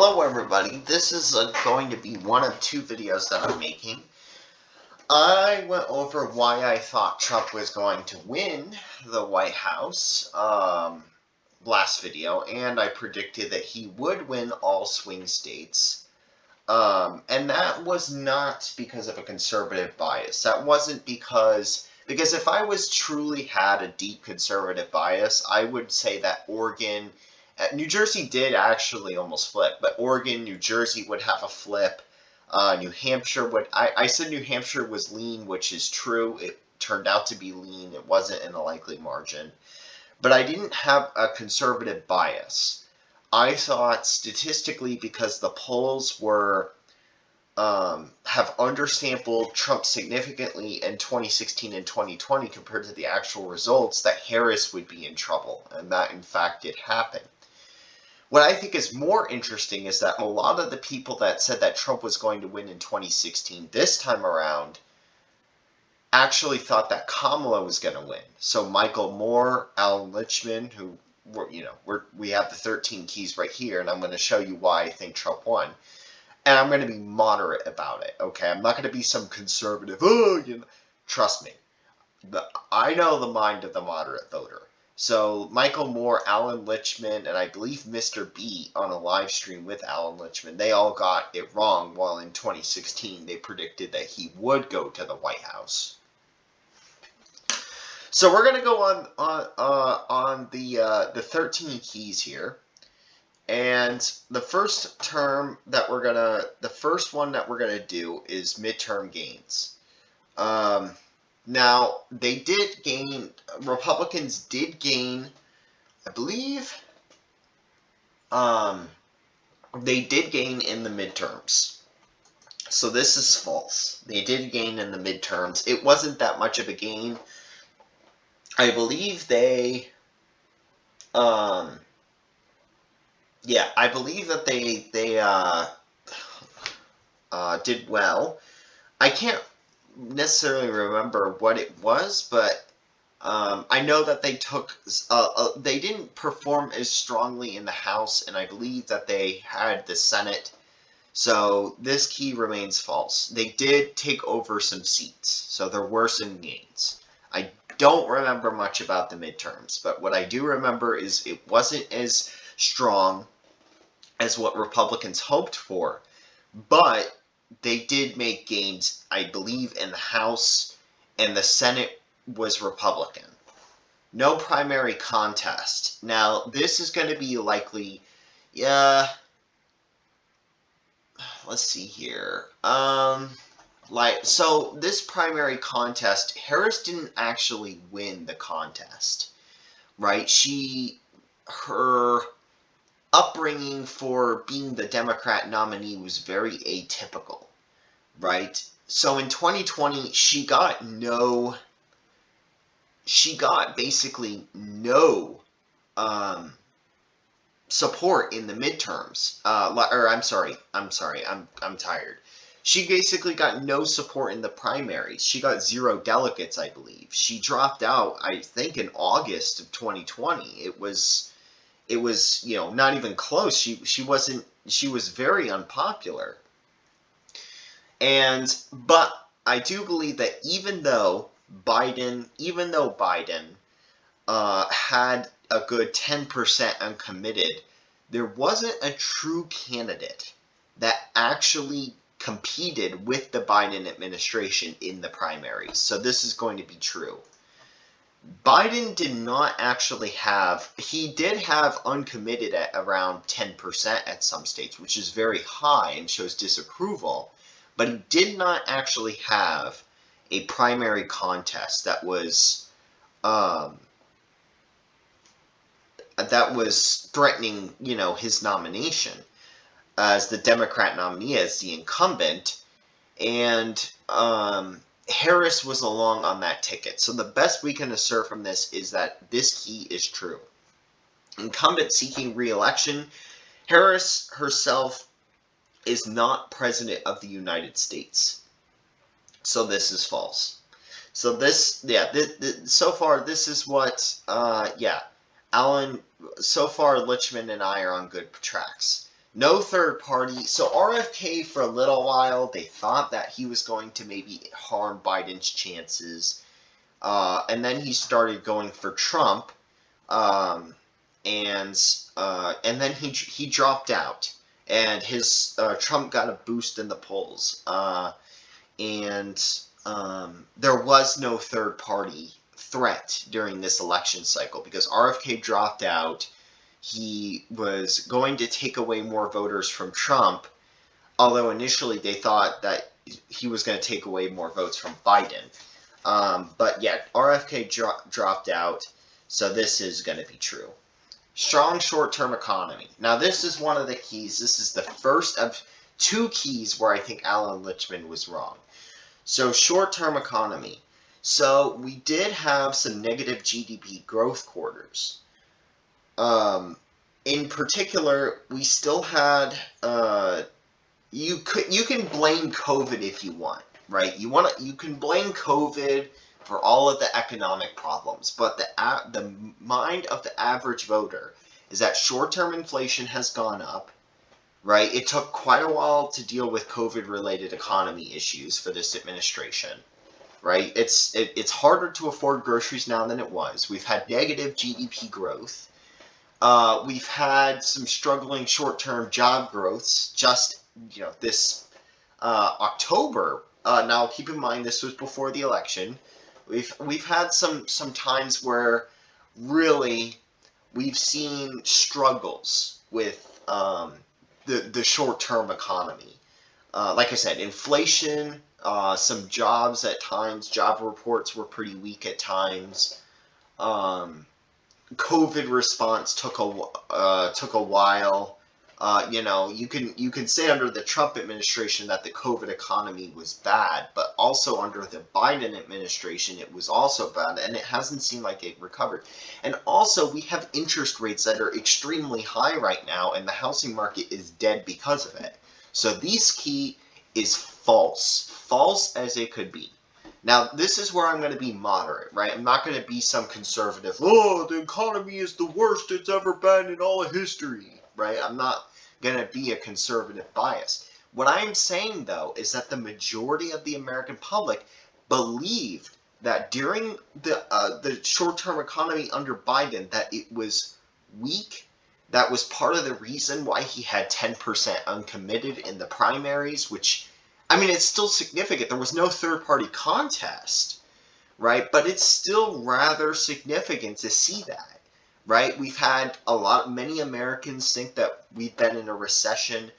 Hello everybody, this is going to be one of two videos that I'm making. I went over why I thought Trump was going to win the White House last video, and I predicted that he would win all swing states. And that was not because of a conservative bias. That wasn't because if I truly had a deep conservative bias, I would say that Oregon, New Jersey did actually almost flip, but Oregon, New Jersey would have a flip. New Hampshire would, I said New Hampshire was lean, which is true. It turned out to be lean. It wasn't in a likely margin. But I didn't have a conservative bias. I thought statistically, because the polls were have undersampled Trump significantly in 2016 and 2020 compared to the actual results, that Harris would be in trouble, and that in fact did happen. What I think is more interesting is that a lot of the people that said that Trump was going to win in 2016 this time around actually thought that Kamala was going to win. So Michael Moore, Allan Lichtman, who we have the 13 keys right here, and I'm going to show you why I think Trump won. And I'm going to be moderate about it, okay? I'm not going to be some conservative, trust me. I know the mind of the moderate voter. So Michael Moore, Allan Lichtman, and I believe Mr. B on a live stream with Allan Lichtman, they all got it wrong, while in 2016 they predicted that he would go to the White House. So we're going to go on the 13 keys here. And the first one that we're gonna do is midterm gains. Now they did gain. Republicans did gain, I believe. They did gain in the midterms. So this is false. They did gain in the midterms. It wasn't that much of a gain. I believe they. Yeah, I believe that they did well. I can't necessarily remember what it was, but I know that they took. They didn't perform as strongly in the House, and I believe that they had the Senate. So this key remains false. They did take over some seats, so there were some gains. I don't remember much about the midterms, but what I do remember is it wasn't as strong as what Republicans hoped for, but they did make gains, I believe, in the House, and the Senate was Republican. No primary contest. Now, this is going to be likely, let's see here. So this primary contest, Harris didn't actually win the contest, right? Her upbringing for being the Democrat nominee was very atypical, right? So in 2020, she got basically no support in the midterms. I'm tired. She basically got no support in the primaries. She got 0 delegates, I believe. She dropped out, I think, in August of 2020. It was not even close. She was very unpopular. But I do believe that even though Biden had a good 10% uncommitted, there wasn't a true candidate that actually competed with the Biden administration in the primaries. So this is going to be true. Biden did not actually he did have uncommitted at around 10% at some states, which is very high and shows disapproval, but he did not actually have a primary contest that was threatening, his nomination as the Democrat nominee, as the incumbent, and Harris was along on that ticket. So the best we can assert from this is that this key is true. Incumbent seeking re-election, Harris herself is not president of the United States. So this is false. So so far this is what, Allan, so far Lichtman and I are on good tracks. No third party. So RFK, for a little while, they thought that he was going to maybe harm Biden's chances. And then he started going for Trump. Um, and then he dropped out. And his Trump got a boost in the polls. And there was no third party threat during this election cycle because RFK dropped out. He was going to take away more voters from Trump, although initially they thought that he was going to take away more votes from Biden. But yeah, RFK dropped out, so this is going to be true. Strong short-term economy. Now this is one of the keys. This is the first of two keys where I think Allan Lichtman was wrong. So short-term economy. So we did have some negative GDP growth quarters. In particular, we still had you can blame COVID if you want, right? You can blame COVID for all of the economic problems, but the mind of the average voter is that short-term inflation has gone up, right? It took quite a while to deal with COVID-related economy issues for this administration, right? It's harder to afford groceries now than it was. We've had negative GDP growth. We've had some struggling short-term job growths just this October. Now keep in mind this was before the election. We've had some times where really we've seen struggles with the short-term economy. Like I said, inflation, some jobs at times, job reports were pretty weak at times. COVID response took a while. You can say under the Trump administration that the COVID economy was bad, but also under the Biden administration it was also bad, and it hasn't seemed like it recovered. And also we have interest rates that are extremely high right now, and the housing market is dead because of it. So this key is false as it could be. Now, this is where I'm going to be moderate, right? I'm not going to be some conservative, oh, the economy is the worst it's ever been in all of history, right? I'm not going to be a conservative bias. What I'm saying, though, is that the majority of the American public believed that during the short-term economy under Biden, that it was weak. That was part of the reason why he had 10% uncommitted in the primaries, which, I mean, it's still significant. There was no third-party contest, right? But it's still rather significant to see that, right? We've had many Americans think that we've been in a recession.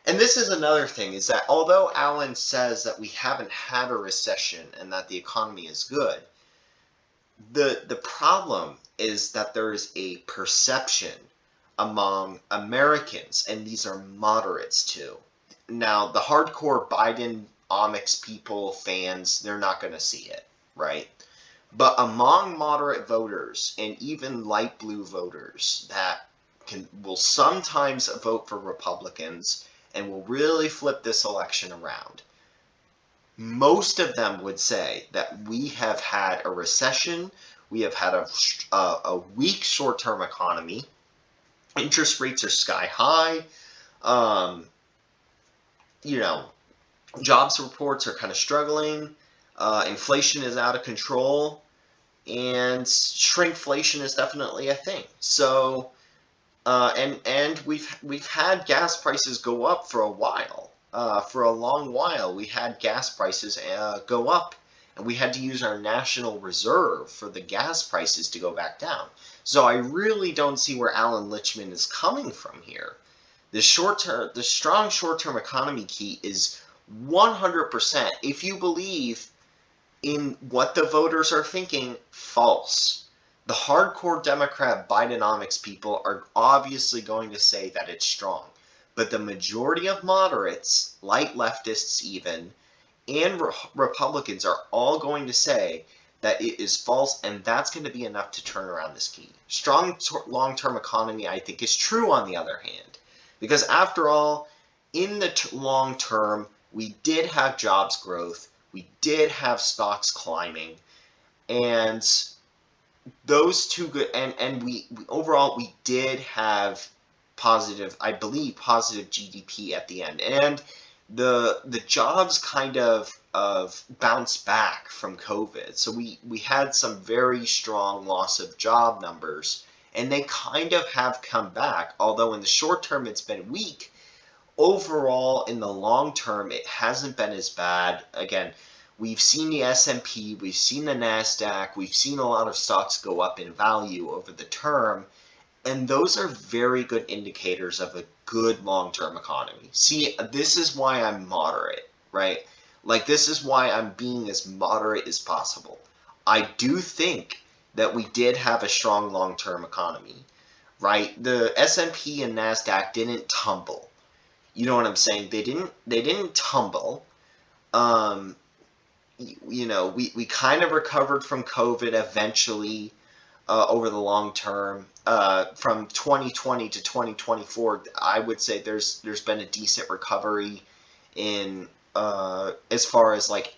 And this is another thing, is that although Allan says that we haven't had a recession and that the economy is good, the problem is that there is a perception among Americans, and these are moderates too. Now, the hardcore Bidenomics people, fans, they're not going to see it, right? But among moderate voters and even light blue voters that will sometimes vote for Republicans and will really flip this election around, most of them would say that we have had a recession, we have had a weak short-term economy, interest rates are sky high, jobs reports are kind of struggling, inflation is out of control, and shrinkflation is definitely a thing. So, and we've had gas prices go up for a while. For a long while, we had gas prices go up, and we had to use our national reserve for the gas prices to go back down. So I really don't see where Allan Lichtman is coming from here. The strong short-term economy key is 100%. If you believe in what the voters are thinking, false. The hardcore Democrat Bidenomics people are obviously going to say that it's strong. But the majority of moderates, light leftists even, and Republicans are all going to say that it is false, and that's going to be enough to turn around this key. Strong long-term economy, I think, is true on the other hand. Because after all, in the long term, we did have jobs growth, we did have stocks climbing, and those two good, and we overall we did have positive, I believe, positive GDP at the end. And the jobs kind of bounced back from COVID. So we had some very strong loss of job numbers, and they kind of have come back. Although in the short term it's been weak, overall in the long term it hasn't been as bad. Again, we've seen the S&P, we've seen the NASDAQ, we've seen a lot of stocks go up in value over the term, and those are very good indicators of a good long-term economy. See, this is why I'm moderate, right? Like, this is why I'm being as moderate as possible. I do think that we did have a strong long-term economy, right? The S&P and NASDAQ didn't tumble. You know what I'm saying? They didn't tumble. You know, we kind of recovered from COVID eventually. Over the long term, from 2020 to 2024, I would say there's been a decent recovery in as far as, like,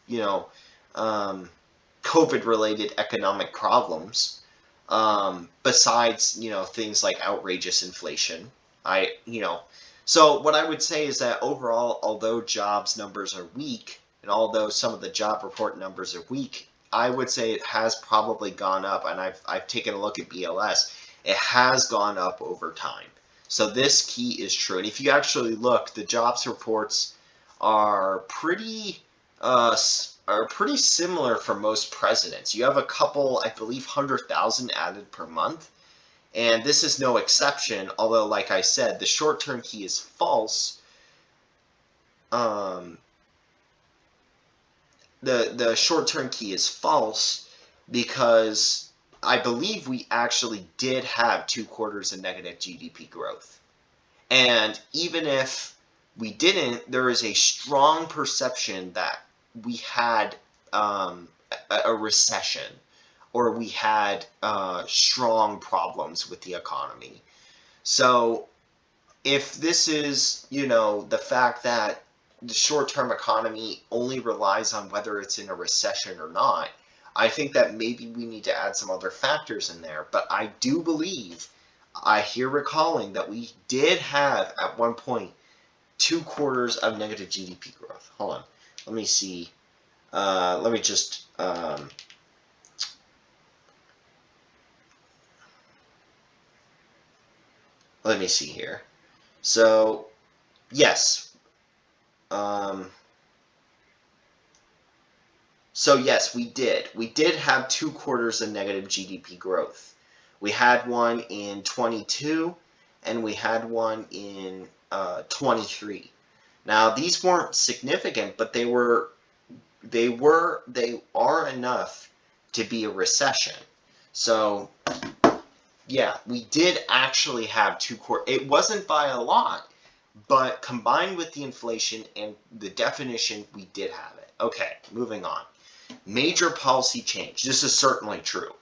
you know, COVID related economic problems, besides, you know, things like outrageous inflation. So what I would say is that overall, although jobs numbers are weak, and although some of the job report numbers are weak, I would say it has probably gone up, and I've taken a look at BLS. It has gone up over time. So this key is true. And if you actually look, the jobs reports are pretty similar for most presidents. You have a couple, I believe, 100,000 added per month, and this is no exception. Although, like I said, the short-term key is false. The short-term key is false because I believe we actually did have 2 quarters of negative GDP growth. And even if we didn't, there is a strong perception that we had a recession, or we had strong problems with the economy. So if this is, you know, the fact that the short-term economy only relies on whether it's in a recession or not, I think that maybe we need to add some other factors in there. But I do believe, I hear recalling that we did have at one point 2 quarters of negative GDP growth. Hold on, let me see. Let me just let me see here. So yes. So yes, we did. We did have 2 quarters of negative GDP growth. We had one in 22, and we had one in 23. Now these weren't significant, but they are enough to be a recession. So yeah, we did actually have 2 quarters. It wasn't by a lot, but combined with the inflation and the definition, we did have it. Okay, moving on. Major policy change. This is certainly true,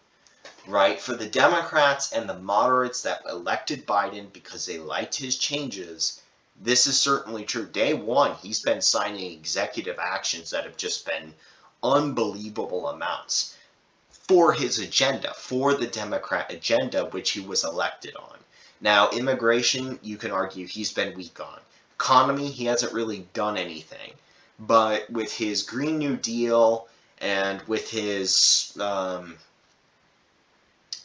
right? For the Democrats and the moderates that elected Biden because they liked his changes, this is certainly true. Day one, he's been signing executive actions that have just been unbelievable amounts for his agenda, for the Democrat agenda, which he was elected on. Now, immigration, you can argue he's been weak on. Economy, he hasn't really done anything. But with his Green New Deal and with his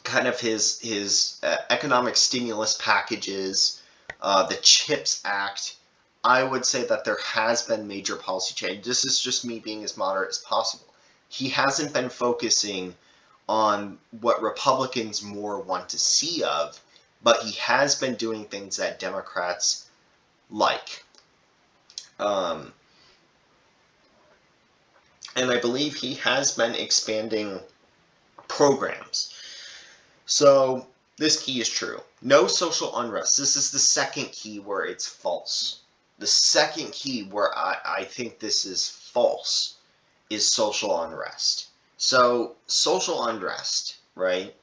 kind of his economic stimulus packages, the CHIPS Act, I would say that there has been major policy change. This is just me being as moderate as possible. He hasn't been focusing on what Republicans more want to see of, but he has been doing things that Democrats like. And I believe he has been expanding programs. So this key is true. No social unrest. This is the second key where it's false. The second key where I think this is false is social unrest. So social unrest, right?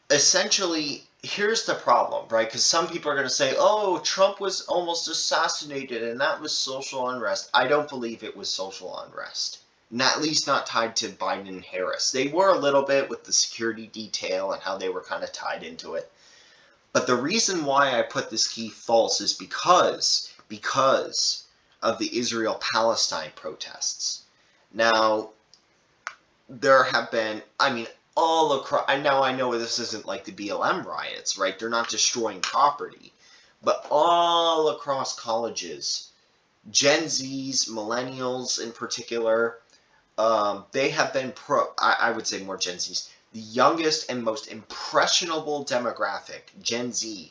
Essentially, here's the problem, right? Because some people are going to say, oh, Trump was almost assassinated and that was social unrest. I don't believe it was social unrest. At least not tied to Biden and Harris. They were a little bit with the security detail and how they were kind of tied into it. But the reason why I put this key false is because of the Israel-Palestine protests. Now, there have been, I mean, all across, now I know this isn't like the BLM riots, right? They're not destroying property. But all across colleges, Gen Zs, millennials in particular, they have been I would say more Gen Zs, the youngest and most impressionable demographic, Gen Z,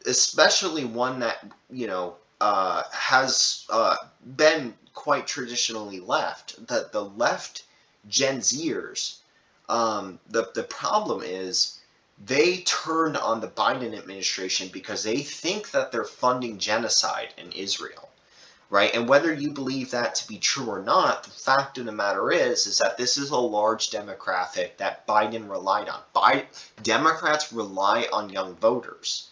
especially one that, has been quite traditionally left. The left Gen Zers, the problem is they turned on the Biden administration because they think that they're funding genocide in Israel, right? And whether you believe that to be true or not, the fact of the matter is that this is a large demographic that Biden relied on. Democrats rely on young voters,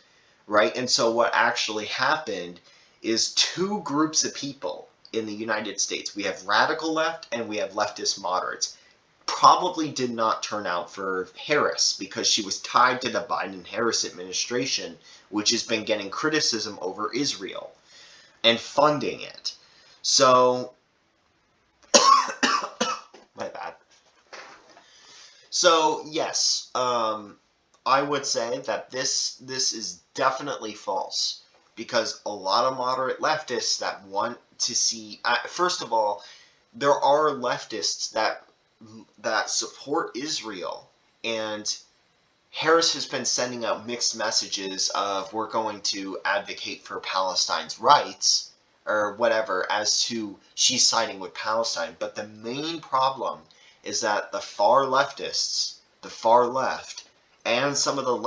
right? And so what actually happened is two groups of people in the United States. We have radical left and we have leftist moderates. Probably did not turn out for Harris because she was tied to the Biden-Harris administration, which has been getting criticism over Israel and funding it. So, my bad. So, yes, I would say that this is definitely false because a lot of moderate leftists that want to see, first of all, there are leftists that support Israel, and Harris has been sending out mixed messages of we're going to advocate for Palestine's rights or whatever, as to she's siding with Palestine. But the main problem is that the far leftists, the far left, and some of the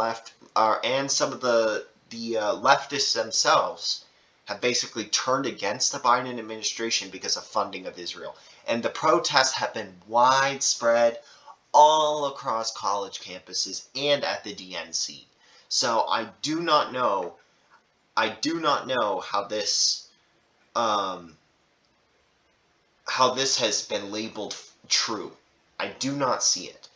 leftists themselves have basically turned against the Biden administration because of funding of Israel. And the protests have been widespread all across college campuses and at the DNC. So I do not know how this has been labeled true. I do not see it.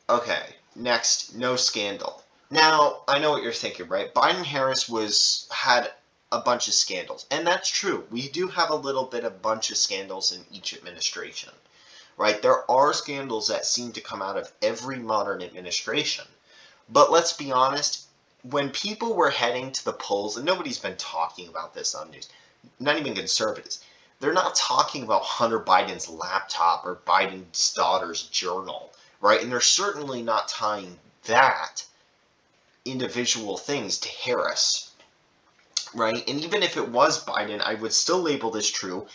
Okay, next, no scandal. Now, I know what you're thinking, right? Biden-Harris had a bunch of scandals, and that's true. We do have a bunch of scandals in each administration, right? There are scandals that seem to come out of every modern administration. But let's be honest, when people were heading to the polls, and nobody's been talking about this on news, not even conservatives, they're not talking about Hunter Biden's laptop or Biden's daughter's journal, right? And they're certainly not tying that individual things to Harris, right? And even if it was Biden, I would still label this true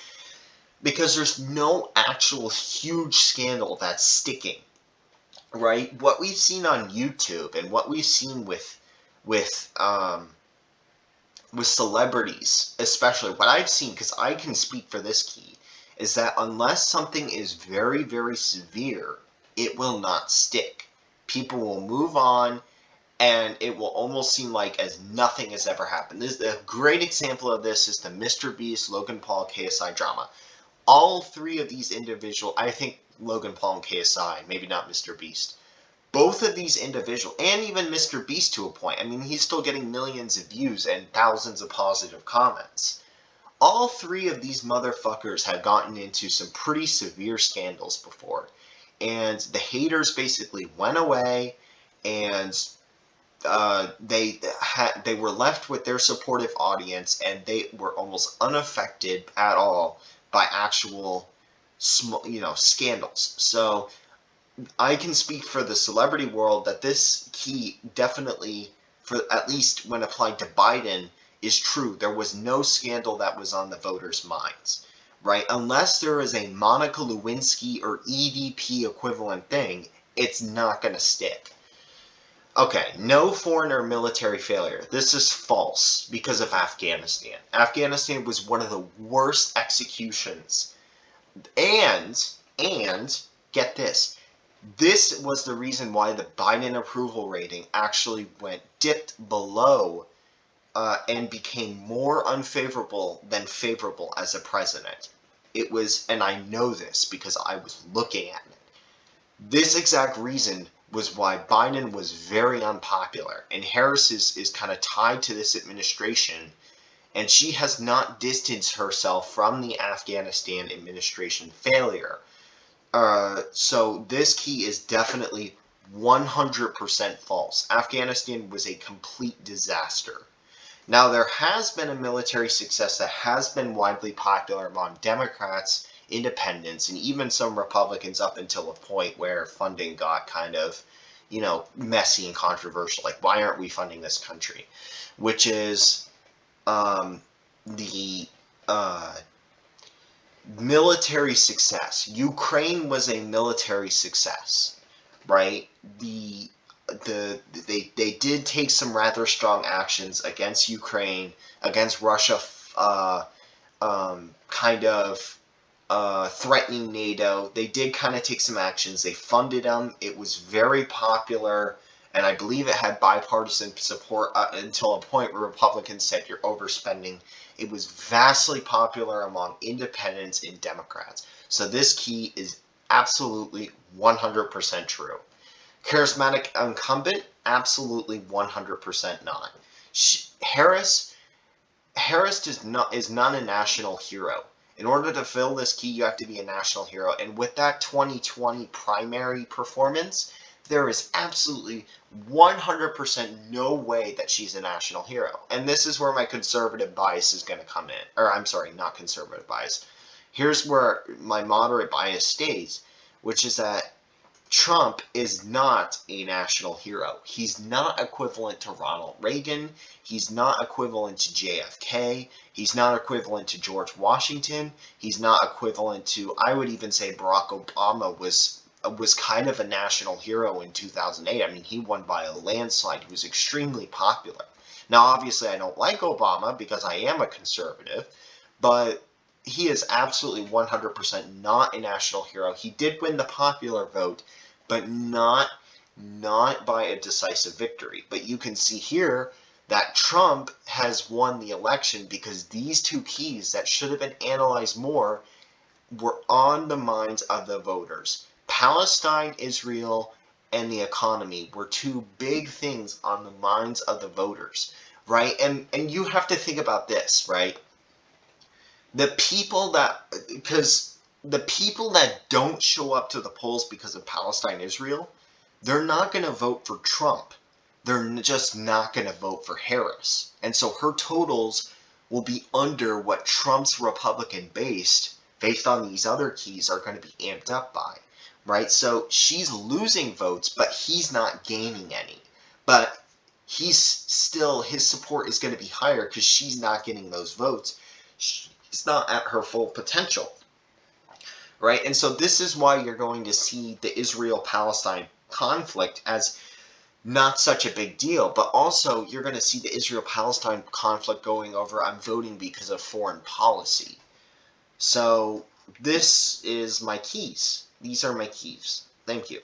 because there's no actual huge scandal that's sticking, right? What we've seen on YouTube and what we've seen with celebrities, especially what I've seen, because I can speak for this key, is that unless something is very, very severe, it will not stick. People will move on, and it will almost seem like as nothing has ever happened. A great example of this is the Mr. Beast, Logan Paul, KSI drama. All three of these individuals, I think Logan Paul and KSI, maybe not Mr. Beast, both of these individuals, and even Mr. Beast to a point, I mean, he's still getting millions of views and thousands of positive comments. All three of these motherfuckers have gotten into some pretty severe scandals before. And the haters basically went away, and they were left with their supportive audience, and they were almost unaffected at all by actual, scandals. So I can speak for the celebrity world that this key definitely, for at least when applied to Biden, is true. There was no scandal that was on the voters' minds, right? Unless there is a Monica Lewinsky or EDP equivalent thing, it's not going to stick. Okay, no foreign or military failure. This is false because of Afghanistan. Afghanistan was one of the worst executions. And get this. This was the reason why the Biden approval rating actually dipped below and became more unfavorable than favorable as a president. It was, and I know this because I was looking at it. This exact reason was why Biden was very unpopular. And Harris is kind of tied to this administration, and she has not distanced herself from the Afghanistan administration failure. So this key is definitely 100% false. Afghanistan was a complete disaster. Now, there has been a military success that has been widely popular among Democrats, independents, and even some Republicans up until a point where funding got kind of, messy and controversial. Like, why aren't we funding this country? Which is the military success. Ukraine was a military success, right? They did take some rather strong actions against Ukraine, against Russia, threatening NATO. They did kind of take some actions. They funded them. It was very popular, and I believe it had bipartisan support until a point where Republicans said you're overspending. It was vastly popular among independents and Democrats. So this key is absolutely 100% true. Charismatic incumbent? Absolutely 100% not. Harris is not a national hero. In order to fill this key, you have to be a national hero. And with that 2020 primary performance, there is absolutely 100% no way that she's a national hero. And this is where my conservative bias is going to come in. Or I'm sorry, not conservative bias. Here's where my moderate bias stays, which is that Trump is not a national hero. He's not equivalent to Ronald Reagan. He's not equivalent to JFK. He's not equivalent to George Washington. He's not equivalent to, I would even say Barack Obama was kind of a national hero in 2008. I mean, he won by a landslide. He was extremely popular. Now, obviously, I don't like Obama because I am a conservative, but he is absolutely 100% not a national hero. He did win the popular vote, but not by a decisive victory. But you can see here that Trump has won the election because these two keys that should have been analyzed more were on the minds of the voters. Palestine, Israel, and the economy were two big things on the minds of the voters, right? And you have to think about this, right? The people that don't show up to the polls because of Palestine, Israel, they're not going to vote for Trump. They're just not going to vote for Harris. And so her totals will be under what Trump's Republican base, based on these other keys, are going to be amped up by, right? So she's losing votes, but he's not gaining any. But his support is going to be higher because she's not getting those votes. She's not at her full potential, right? And so this is why you're going to see the Israel-Palestine conflict as not such a big deal, but also you're going to see the Israel-Palestine conflict going over, I'm voting because of foreign policy. So this is my keys. These are my keys. Thank you.